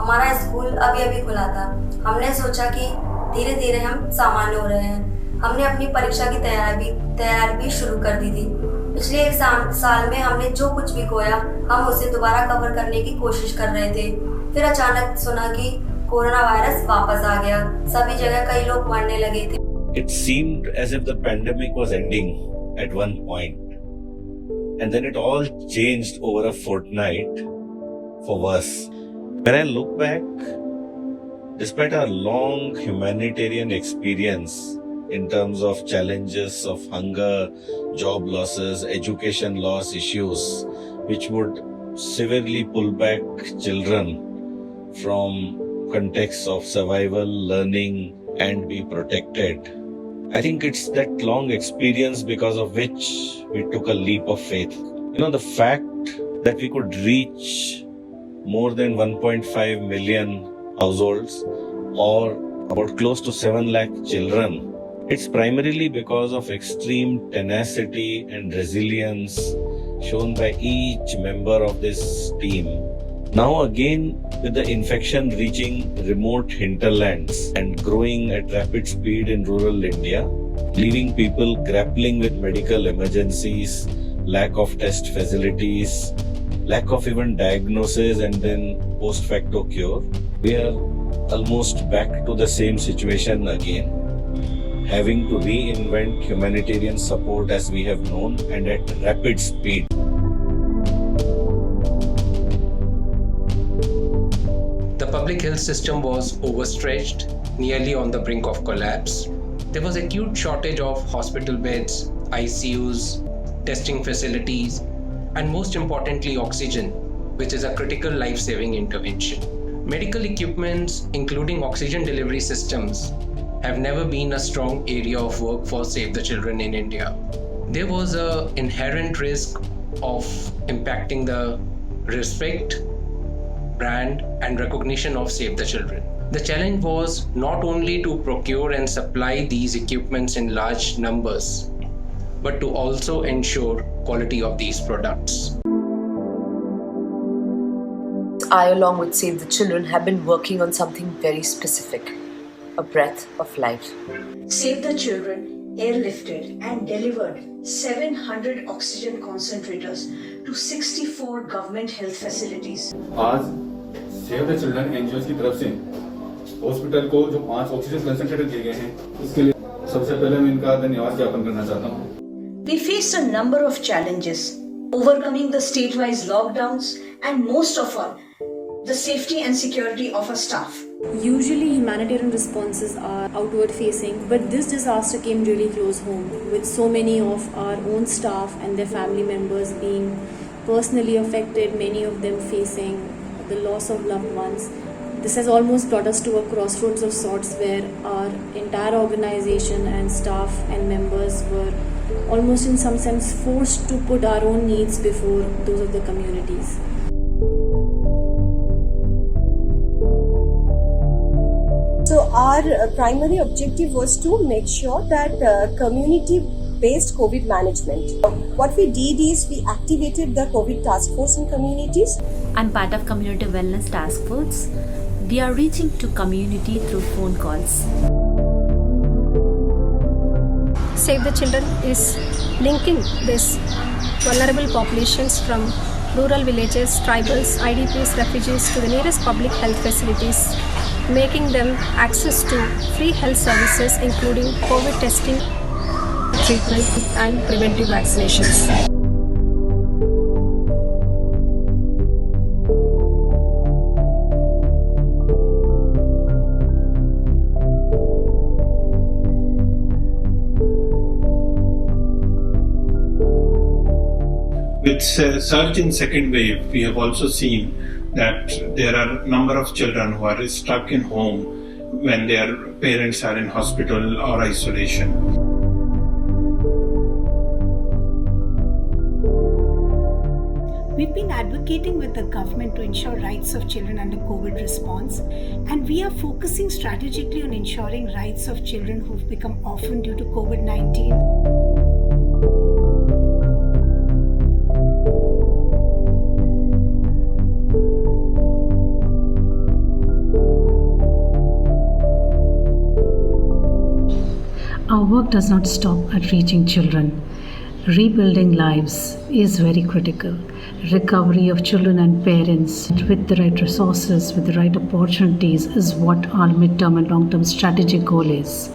हमारा स्कूल अभी अभी खुला था। हमने सोचा कि धीरे धीरे हम सामान्य हो रहे हैं। हमने अपनी परीक्षा की तैयारी भी शुरू कर दी थी। पिछले एक साल में हमने जो कुछ भी खोया, हम उसे दोबारा कवर करने की कोशिश कर रहे थे। फिर अचानक सुना कि कोरोना वायरस वापस आ गया। सभी जगह कई लोग मरने लगे थे। It seemed as if the pandemic was ending at one point, and then it all changed over a fortnight for worse. When I look back, despite our long humanitarian experience in terms of challenges of hunger, job losses, education loss issues, which would severely pull back children from contexts of survival, learning, and be protected, I think it's that long experience because of which we took a leap of faith. The fact that we could reach more than 1.5 million households or about close to 7 lakh children, it's primarily because of extreme tenacity and resilience shown by each member of this team. Now again, with the infection reaching remote hinterlands and growing at rapid speed in rural India, leaving people grappling with medical emergencies, lack of test facilities, lack of even diagnosis and then post facto cure, we are almost back to the same situation again, having to reinvent humanitarian support as we have known and at rapid speed. The public health system was overstretched, nearly on the brink of collapse. There was acute shortage of hospital beds, ICUs, testing facilities, and most importantly, oxygen, which is a critical life-saving intervention. Medical equipments, including oxygen delivery systems, have never been a strong area of work for Save the Children in India. There was an inherent risk of impacting the respect, brand, and recognition of Save the Children. The challenge was not only to procure and supply these equipments in large numbers, but to also ensure quality of these products. I, along with Save the Children, have been working on something very specific, a breath of life. Save the Children airlifted and delivered 700 oxygen concentrators to 64 government health facilities. आज save the children NGO की तरफ से hospital को जो 5 oxygen concentrator दिए गए हैं, उसके लिए सबसे पहले मैं इनका धन्यवाद ज्ञापन करना चाहता हूँ। We faced a number of challenges, overcoming the state-wise lockdowns and most of all, the safety and security of our staff. Usually humanitarian responses are outward facing, but this disaster came really close home, with so many of our own staff and their family members being personally affected, many of them facing the loss of loved ones. This has almost brought us to a crossroads of sorts where our entire organization and staff and members were almost in some sense forced to put our own needs before those of the communities. So our primary objective was to make sure that community-based COVID management. What we did is we activated the COVID task force in communities. I'm part of Community Wellness Task Force. We are reaching to community through phone calls. Save the Children is linking these vulnerable populations from rural villages, tribals, IDPs, refugees to the nearest public health facilities, making them access to free health services including COVID testing, treatment and preventive vaccinations. With surge in second wave, we have also seen that there are a number of children who are stuck in home when their parents are in hospital or isolation. We've been advocating with the government to ensure rights of children under COVID response, and we are focusing strategically on ensuring rights of children who've become orphaned due to COVID-19. work does not stop at reaching children. Rebuilding lives is very critical. Recovery of children and parents with the right resources, with the right opportunities is what our mid-term and long-term strategic goal is.